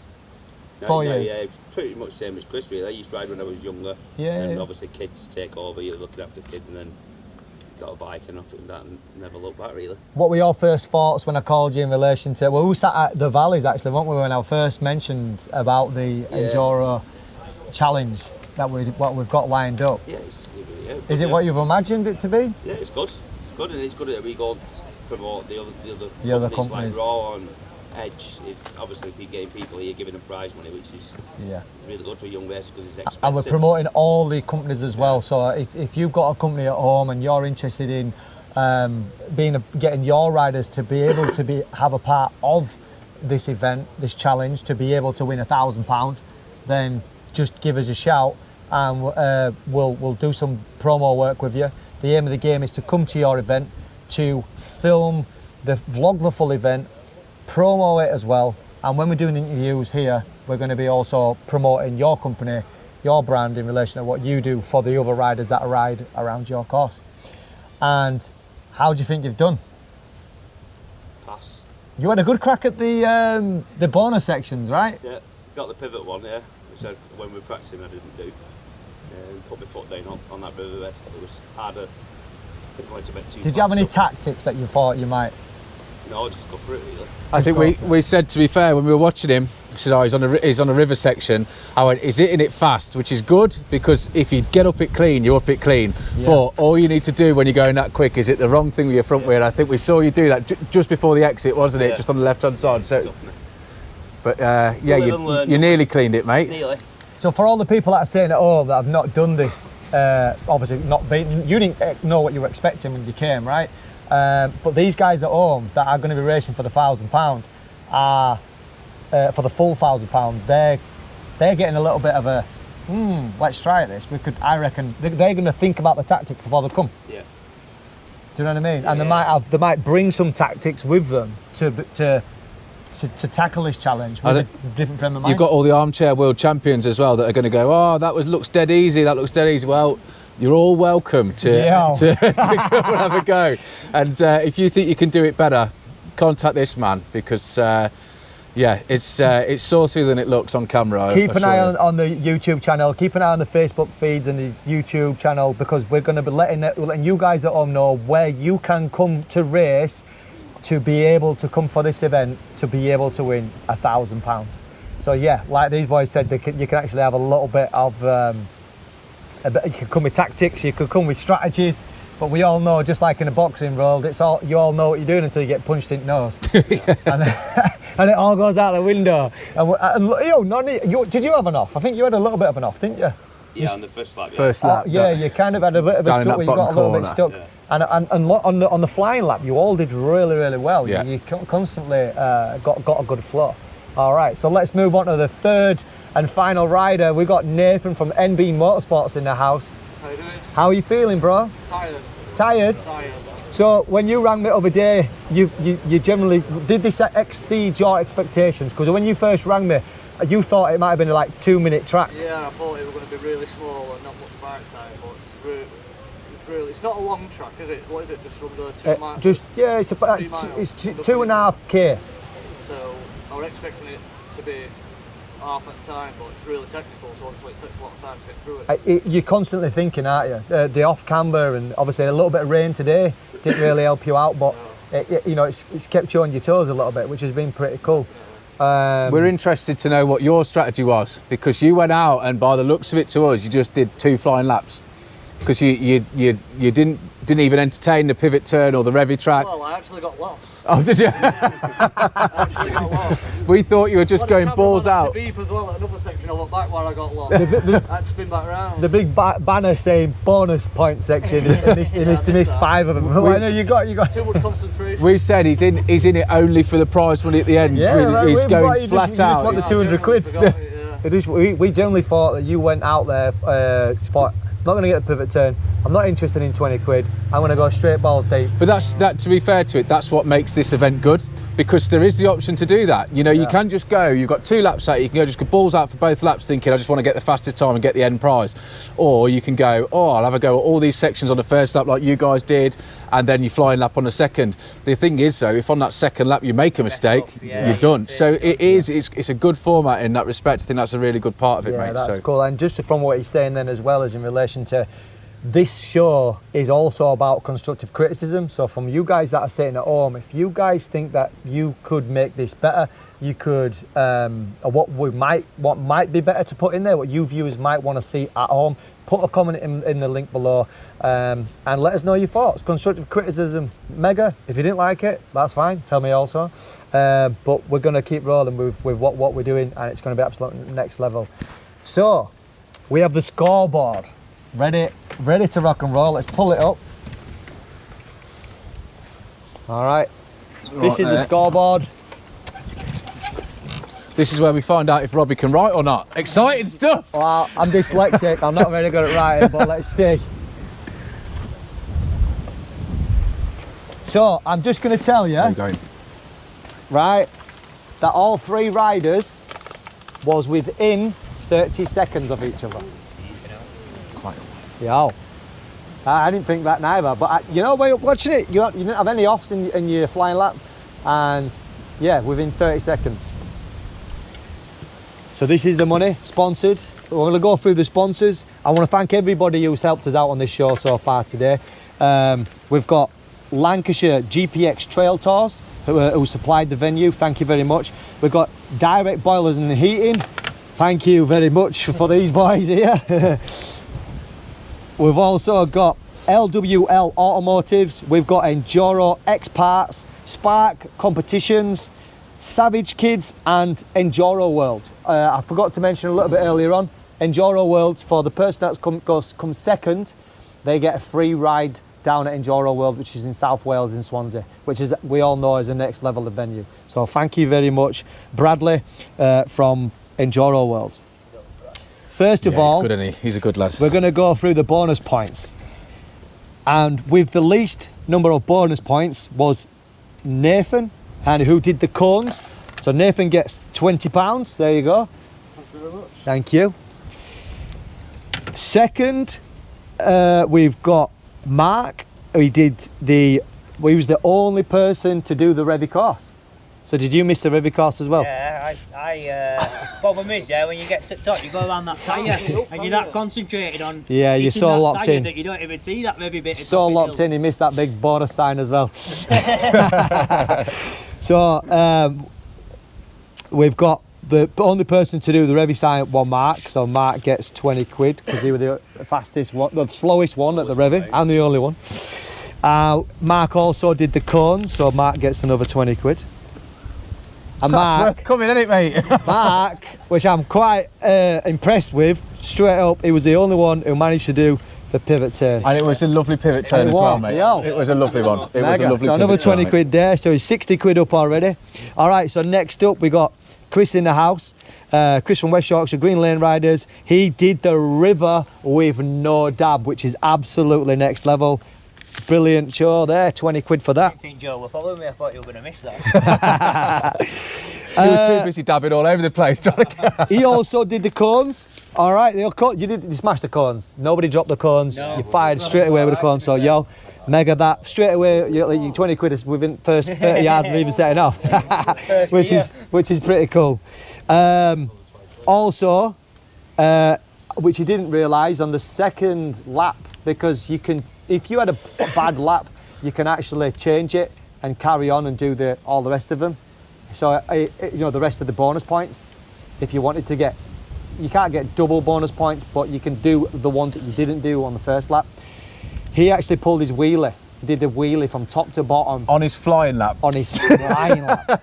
4 Yeah, years? Yeah, it's pretty much the same as Chris, really. I used to ride when I was younger. Yeah, And yeah. obviously kids take over, you're looking after kids, and then got a bike and off and that, and never looked back, really. What were your first thoughts when I called you in relation to, well, we sat at the Valleys actually, weren't we, when I first mentioned about the Enduro challenge that what we've got lined up. Yeah, yeah. Is it what you've imagined it to be? Yeah, it's good. It's good, and it's good that we go promote the other companies. like Raw and Edge. Obviously, if you're getting people here giving them prize money, which is Yeah. really good for young racers because it's expensive. And we're promoting all the companies as well. So if you've got a company at home and you're interested in getting your riders to be able to have a part of this event, this challenge, to be able to win £1,000, then just give us a shout and we'll do some promo work with you. The aim of the game is to come to your event, to vlog the full event, promo it as well, and when we're doing interviews here, we're going to be also promoting your company, your brand in relation to what you do for the other riders that ride around your course. And how do you think you've done? Pass. You had a good crack at the bonus sections, right? Yeah, got the pivot one, yeah, which when we were practicing I didn't do. Put my foot down on that river bed. It was harder. I think I went a bit too Did you have fast any up. tactics that you thought you might? No, just go for it, really. I think we said, to be fair, when we were watching him, he said, oh, he's on a river section. I went, he's hitting it fast, which is good because if you get up it clean, you're up it clean. Yeah. But all you need to do when you're going that quick is hit the wrong thing with your front wheel. I think we saw you do that just before the exit, wasn't it? Yeah. Just on the left-hand side. So, Stuff, innit? but yeah, Live and learn. you nearly cleaned it, mate. Nearly. So for all the people that are saying at home that have not done this, obviously you didn't know what you were expecting when you came, right? But these guys at home that are going to be racing for the £1,000 are for the full £1,000. They're getting a little bit of a let's try this. I reckon they're going to think about the tactics before they come. Yeah. Do you know what I mean? And they might bring some tactics with them to tackle this challenge with a different frame of mind. You've got all the armchair world champions as well that are going to go, oh, looks dead easy, that looks dead easy. Well, you're all welcome to come and have a go. And if you think you can do it better, contact this man because, it's saucier than it looks on camera. Keep an eye on the YouTube channel, keep an eye on the Facebook feeds and the YouTube channel because we're going to be letting you guys at home know where you can come to race to be able to come for this event to be able to win £1,000. So yeah, like these boys said, you can actually have a little bit of it could come with tactics, you could come with strategies, but we all know, just like in the boxing world, you all know what you're doing until you get punched in the nose. And it all goes out the window. Did you have an off? I think you had a little bit of an off, didn't you? Yeah, on the first lap. Yeah. First lap. Yeah, you kind of had a bit of a stuck where you got a little bit stuck. Yeah. And on the flying lap, you all did really, really well. Yeah. You constantly got a good flow. All right, so let's move on to the third and final rider. We got Nathan from NB Motorsports in the house. How you doing? How are you feeling, bro? Tired. Tired? Tired. So when you rang me the other day, you generally, did this exceed your expectations? Because when you first rang me, you thought it might have been like 2-minute track. Yeah, I thought it was going to be really small and not much bike time, but it's really, it's not a long track, is it? What is it, just under 2 miles? It's about, 3 miles, it's under 2.5k. So I was expecting it to be half at the time, but it's really technical, so obviously it takes a lot of time to get through it. You're constantly thinking, aren't you? The off camber, and obviously a little bit of rain today didn't really help you out, but it's kept you on your toes a little bit, which has been pretty cool. We're interested to know what your strategy was, because you went out and by the looks of it to us, you just did 2 flying laps, because you didn't even entertain the pivot turn or the revy track. Well, I actually got lost. Oh, did you? I actually got lost. We thought you were just going balls out. To beep as well at another section. I went back where I got lost. I had to spin back round. The big banner saying bonus point section, he missed 5 of them. I know you got Too much concentration. We said he's in it only for the prize money at the end. Yeah, he's going you flat just out. want the 200 quid. We generally thought that you went out there, thought, not going to get the pivot turn, I'm not interested in 20 quid, I'm going to go straight balls deep. But that, to be fair to it, that's what makes this event good, because there is the option to do that. You know, you can just go, you've got 2 laps out, you can go balls out for both laps thinking, I just want to get the fastest time and get the end prize. Or you can go, I'll have a go at all these sections on the first lap like you guys did, and then you flying lap on the second. The thing is though, if on that second lap you make a mistake, you're done. So it's a good format in that respect. I think that's a really good part of it, mate. That's cool. And just from what he's saying then as well, as in relation to this show is also about constructive criticism. So from you guys that are sitting at home, if you guys think that you could make this better, you could, what might be better to put in there, what you viewers might want to see at home, put a comment in the link below, and let us know your thoughts. Constructive criticism, mega. If you didn't like it, that's fine, tell me also. But we're going to keep rolling with what we're doing, and it's going to be absolute next level. So we have the scoreboard ready to rock and roll. Let's pull it up. All right, this is the scoreboard. This is where we find out if Robbie can write or not. Exciting stuff. Well, I'm dyslexic, I'm not very good at writing, but let's see. So I'm just going to tell you, right, that all 3 riders was within 30 seconds of each other. Yeah, I didn't think that neither, but you know, by watching it, you didn't have any offs in your flying lap, and yeah, within 30 seconds. So this is the money, sponsored. We're going to go through the sponsors. I want to thank everybody who's helped us out on this show so far today. We've got Lancashire GPX Trail Tours, who supplied the venue. Thank you very much. We've got Direct Boilers and Heating. Thank you very much for these boys here. We've also got LWL Automotives, we've got Enduro X Parts, Spark Competitions, Savage Kids and Enduro World. I forgot to mention a little bit earlier on, Enduro World, for the person that's come second, they get a free ride down at Enduro World, which is in South Wales in Swansea, which is, we all know, is the next level of venue. So thank you very much, Bradley from Enduro World. First of all, he's good, isn't he? He's a good lad. We're going to go through the bonus points. And with the least number of bonus points was Nathan, and who did the cones. So Nathan gets £20. There you go. Thank you very much. Thank you. Second, we've got Mark. He was the only person to do the Revy course. So did you miss the Revy course as well? Yeah, problem is, when you get to the top, you go around that tyre and you're that concentrated on you're so locked in that you don't even see that Revy bit. So locked in, he missed that big bonus sign as well. So we've got the only person to do the revy sign was Mark, so Mark gets 20 quid because he was the fastest one, the slowest one at the revy, and the only one. Mark also did the cones, so Mark gets another 20 quid. And Mark, coming, isn't it, mate? Mark, which I'm quite impressed with, straight up, he was the only one who managed to do the pivot turn. And it was a lovely pivot turn as well, mate. Yo. It was a lovely one. It was a lovely so another pivot turn, 20 mate. quid there, so he's 60 quid up already. All right, so next up we got Chris in the house. Chris from West Yorkshire, Green Lane Riders. He did the river with no dab, which is absolutely next level. Brilliant show there, 20 quid for that. I think Joe were following me, I thought you were going to miss that. You were too busy dabbing all over the place trying to He also did the cones. All right, you smashed the cones. Nobody dropped the cones. No. You fired straight away with the cones. So yo, mega that straight away. Your 20 quid is within first 30 yards of even setting off, which is pretty cool. Also, which you didn't realise on the second lap, because you can, if you had a bad lap, you can actually change it and carry on and do all the rest of them. So you know, the rest of the bonus points, if you wanted to get, you can't get double bonus points, but you can do the ones that you didn't do on the first lap. He actually pulled his wheelie. He did the wheelie from top to bottom. on his flying lap. On his flying lap.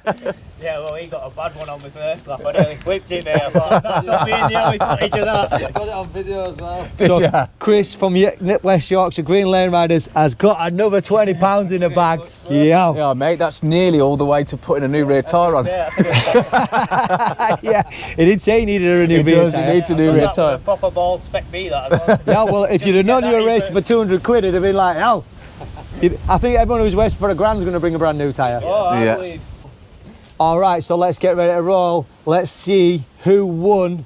Yeah, well, he got a bad one on my first lap. I nearly whipped him here. I thought, that's not being the only footage of that. Got it on video as well. So Yeah. Chris from West Yorkshire Green Lane Riders has got another £20 in the bag. Yeah. Yeah, mate, that's nearly all the way to putting a new rear tyre on. Yeah, that's a good start. Yeah. He did say he needed a new He rear does, he tyre. needs a new rear That was tyre. a proper bald spec B, that as well. Yeah, well, if you'd have known you were racing for 200 quid, it'd have been like, oh. I think everyone who's racing for a grand's going to bring a brand new tyre. Oh, I Yeah. believe. All right, so let's get ready to roll. Let's see who won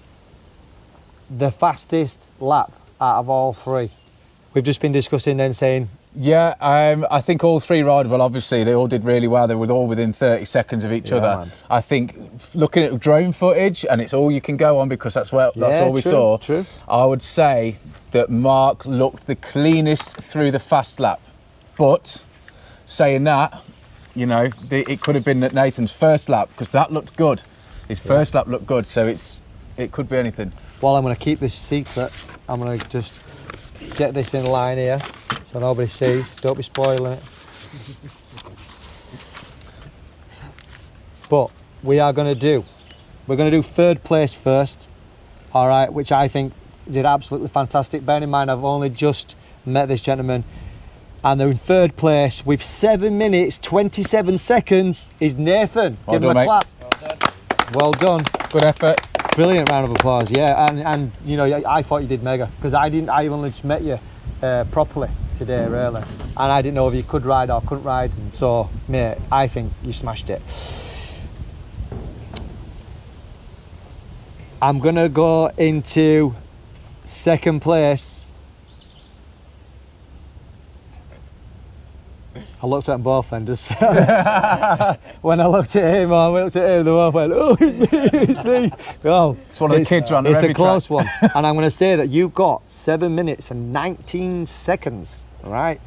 the fastest lap out of all three. We've just been discussing then saying, Yeah, I think all three riders, well, obviously, they all did really well. They were all within 30 seconds of each other. man. I think looking at drone footage, and it's all you can go on because that's all we true, saw. true. I would say that Mark looked the cleanest through the fast lap. But saying that, you know, it could have been at Nathan's first lap because that looked good. His first lap looked good, so it could be anything. well, I'm going to keep this secret. I'm going to just get this in line here so nobody sees. Don't be spoiling it. But we're going to do third place first, all right, which I think did absolutely fantastic. Bear in mind, I've only just met this gentleman. And in third place with 7 minutes, 27 seconds is Nathan. Well Give him done, a mate. clap. Well done. Good effort. Brilliant round of applause, yeah. And you know, I thought you did mega because I only just met you properly today, really. And I didn't know if you could ride or couldn't ride. And so, mate, I think you smashed it. I'm going to go into second place. I looked at them both and just when I looked at him, they both went, oh, it's me. Oh, It's one of the kids around the It's a revy close track. one. And I'm going to say that you got 7 minutes and 19 seconds, right?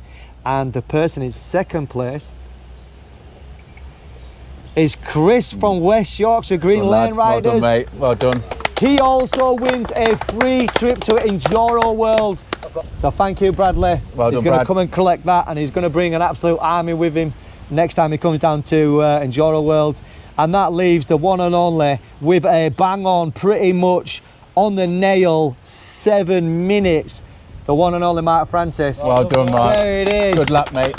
And the person in second place is Chris from West Yorkshire Green Lane Well Riders. done, mate. Well done. He also wins a free trip to Enduro World. So thank you, Bradley. Well he's done, going to Brad. come and collect that, and he's going to bring an absolute army with him next time he comes down to Enduro World. And that leaves the one and only with a bang on, pretty much on the nail, 7 minutes. The one and only Mark Francis. Well done, Mark. There it is. Good lap, mate.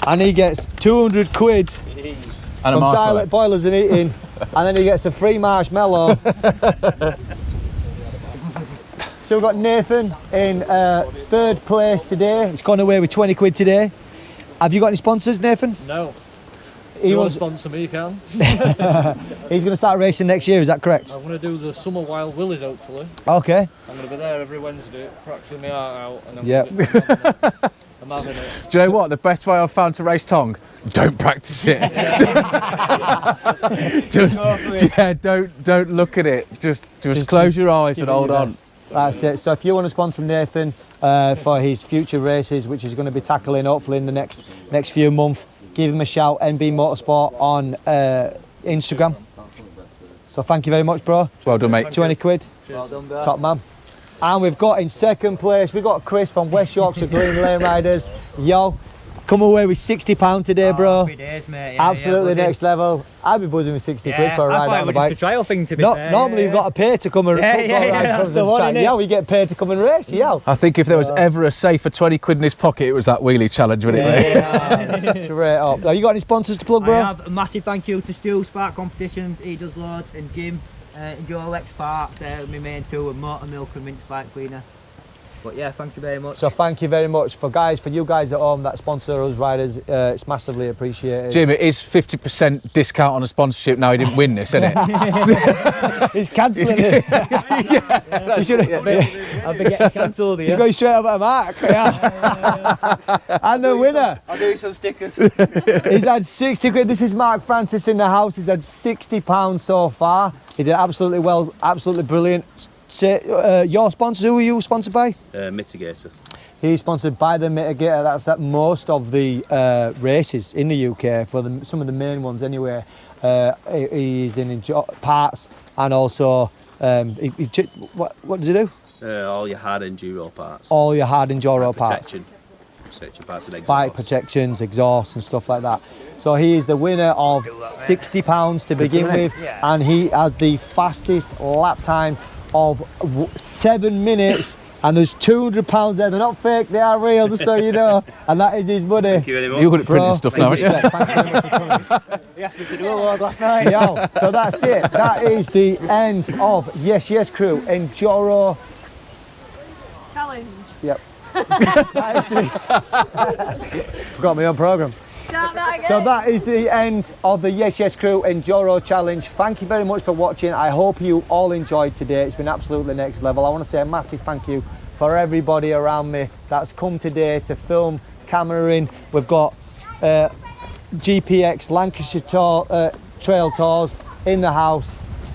And he gets 200 quid And a from marshmallow. Dialect Boilers and Eating, and then he gets a free marshmallow. So we've got Nathan in third place today. He's gone away with 20 quid today. Have you got any sponsors, Nathan? No. He You want wants, to sponsor me, you can. he's going to start racing next year, is that correct? I'm going to do the Summer Wild Willies, hopefully. Okay. I'm going to be there every Wednesday, practicing my heart out. And Yep. I'm having it. Do you know what? The best way I've found to race Tong, don't practice it. Don't look at it. Just close your eyes Give and it hold your on. best. That's it. So if you want to sponsor Nathan for his future races, which he's going to be tackling hopefully in the next few months, give him a shout. NB Motorsport on Instagram. So thank you very much, bro. Well done, mate. 20 quid. Well done, bro. Top man. And we've got in second place, we've got Chris from West Yorkshire Green Lane Riders. Yo, come away with £60 today, bro. Happy days, mate. Yeah, Absolutely buzzing. next level. I'd be buzzing with 60 quid for a I ride thought on it the was bike. just a trial thing to be fair. Normally you've got to pay to come and Yeah, go yeah, ride that's on the one, track. innit? Yeah, we get paid to come and race, yeah. I think if there was ever a safer 20 quid in his pocket, it was that wheelie challenge, wouldn't it, mate? Straight up. Have you got any sponsors to plug, bro? I have a massive thank you to Stu, Spark Competitions, he does loads, and Jim, Enduro X Parts, my main two, and Motor Milk and Mint Spike Cleaner. But yeah, thank you very much. So thank you very much for you guys at home that sponsor us riders. It's massively appreciated. Jim, it is 50% discount on a sponsorship now he didn't win this, isn't it? He's cancelling it. He should have. I've been getting cancelled here. He's going straight up at a mark. And the winner. I'll do some stickers. He's had 60 quid. This is Mark Francis in the house. He's had £60 so far. He did absolutely well, absolutely brilliant. Your sponsors, who are you sponsored by? Mitigator. He's sponsored by the Mitigator. That's at most of the races in the UK, for some of the main ones anyway. He's in parts, and also what does he do? All your hard enduro parts. All your hard enduro parts. Protection parts and exhaust. Bike protections, exhaust and stuff like that. So he is the winner of £60 to begin with, and he has the fastest lap time of 7 minutes, and there's £200 there. They're not fake, they are real, just so you know. And that is his money. Thank you very much. You're good at printing stuff now, aren't you? Thank you very much for coming. He asked me to do a log last night. Yo, so that's it. That is the end of Yes Yes Crew Enduro Challenge. Yep. Forgot my own programme. Start that again. So that is the end of the Yes Yes Crew Enduro Challenge. Thank you very much for watching. I hope you all enjoyed today. It's been absolutely next level. I want to say a massive thank you for everybody around me that's come today to film, camera in. We've got GPX Lancashire Trail Tours in the house.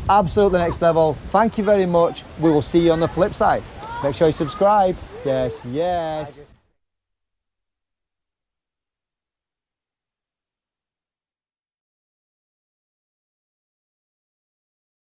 Absolutely next level. Thank you very much. We will see you on the flip side. Make sure you subscribe. Yes, yes.